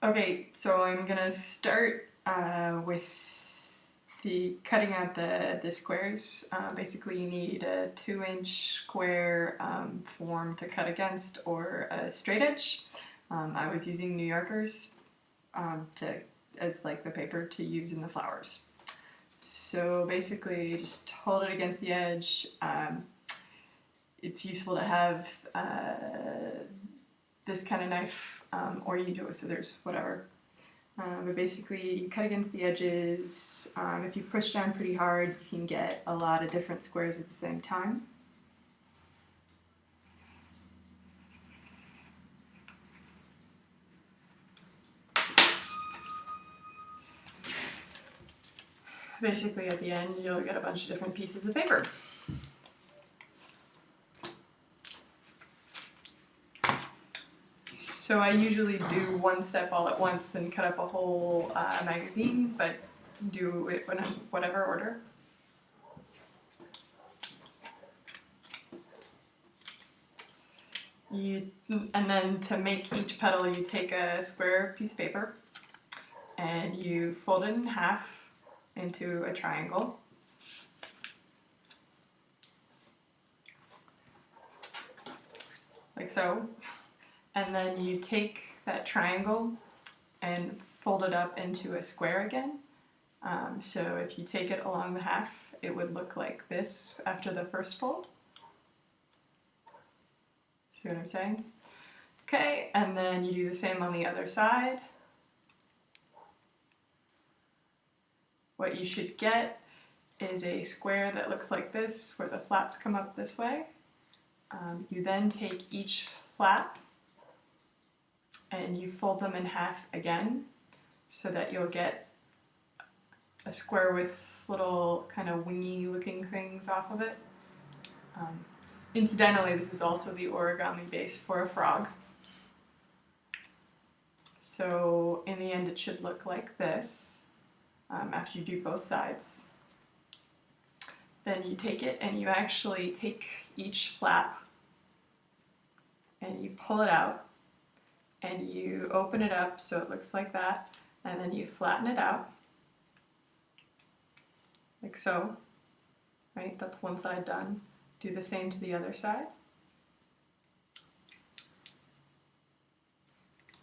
Okay, so I'm gonna start with cutting out the squares. Basically, you need a 2-inch square form to cut against, or a straight edge. I was using New Yorkers as like the paper to use in the flowers. So basically, just hold it against the edge. It's useful to have this kind of knife, or you can do it with scissors, whatever. But basically, you cut against the edges. If you push down pretty hard, you can get a lot of different squares at the same time. Basically, at the end, you'll get a bunch of different pieces of paper. So I usually do one step all at once and cut up a whole magazine, but do it in whatever order. And then to make each petal, you take a square piece of paper and you fold it in half into a triangle. Like so. And then you take that triangle and fold it up into a square again. So if you take it along the half, it would look like this after the first fold. See what I'm saying? Okay, and then you do the same on the other side. What you should get is a square that looks like this, where the flaps come up this way. You then take each flap and you fold them in half again, so that you'll get a square with little kind of wingy looking things off of it. Incidentally, this is also the origami base for a frog. So in the end it should look like this after you do both sides. Then you take it and you actually take each flap and you pull it out and you open it up so it looks like that, and then you flatten it out like so, right? That's one side done. Do the same to the other side.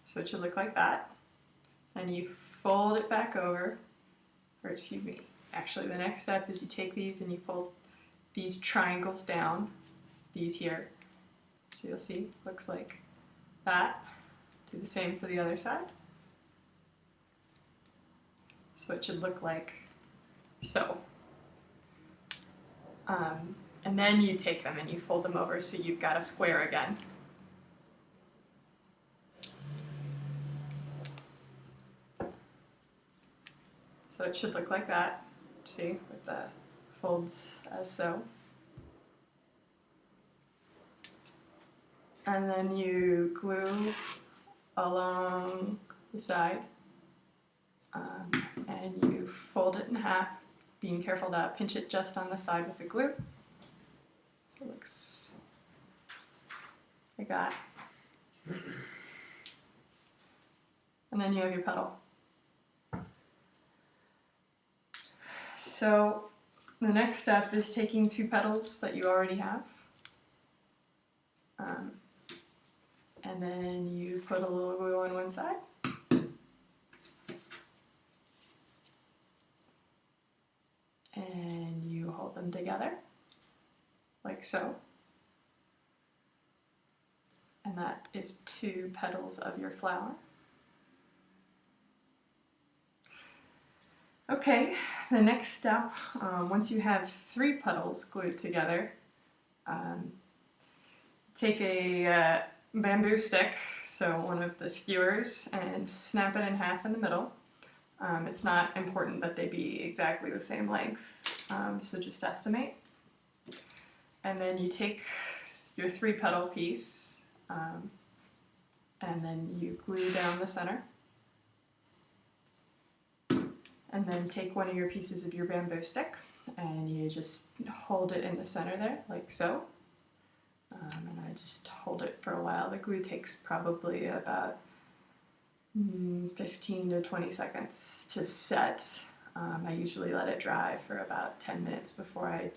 So it should look like that. And you fold it back over, or excuse me, actually the next step is you take these and you fold these triangles down, these here. So you'll see, looks like that. Do the same for the other side. So it should look like so. And then you take them and you fold them over so you've got a square again. So it should look like that, see, with the folds as so. And then you glue along the side, and you fold it in half, being careful to pinch it just on the side with the glue. So it looks like that. And then you have your petal. So the next step is taking 2 petals that you already have, and then you put a little glue on one side, and you hold them together like so, and that is 2 petals of your flower. Okay, the next step, once you have 3 petals glued together, take a bamboo stick, so one of the skewers, and snap it in half in the middle. It's not important that they be exactly the same length, so just estimate. And then you take your 3 petal piece, and then you glue down the center. And then take one of your pieces of your bamboo stick and you just hold it in the center there, like so. And I just hold it for a while. The glue takes probably about 15 to 20 seconds to set. I usually let it dry for about 10 minutes before I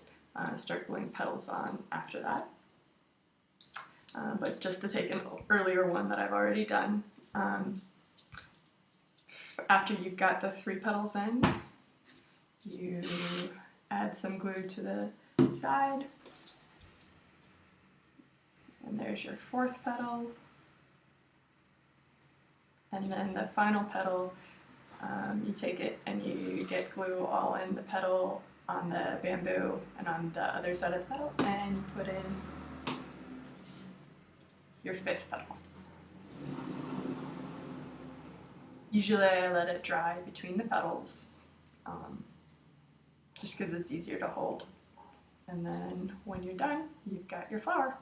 start gluing petals on after that. But just to take an earlier one that I've already done, after you've got the 3 petals in, you add some glue to the side, and there's your 4th petal, and then the final petal, you take it and you get glue all in the petal, on the bamboo, and on the other side of the petal, and you put in your 5th petal. Usually I let it dry between the petals, just because it's easier to hold. And then when you're done, you've got your flower.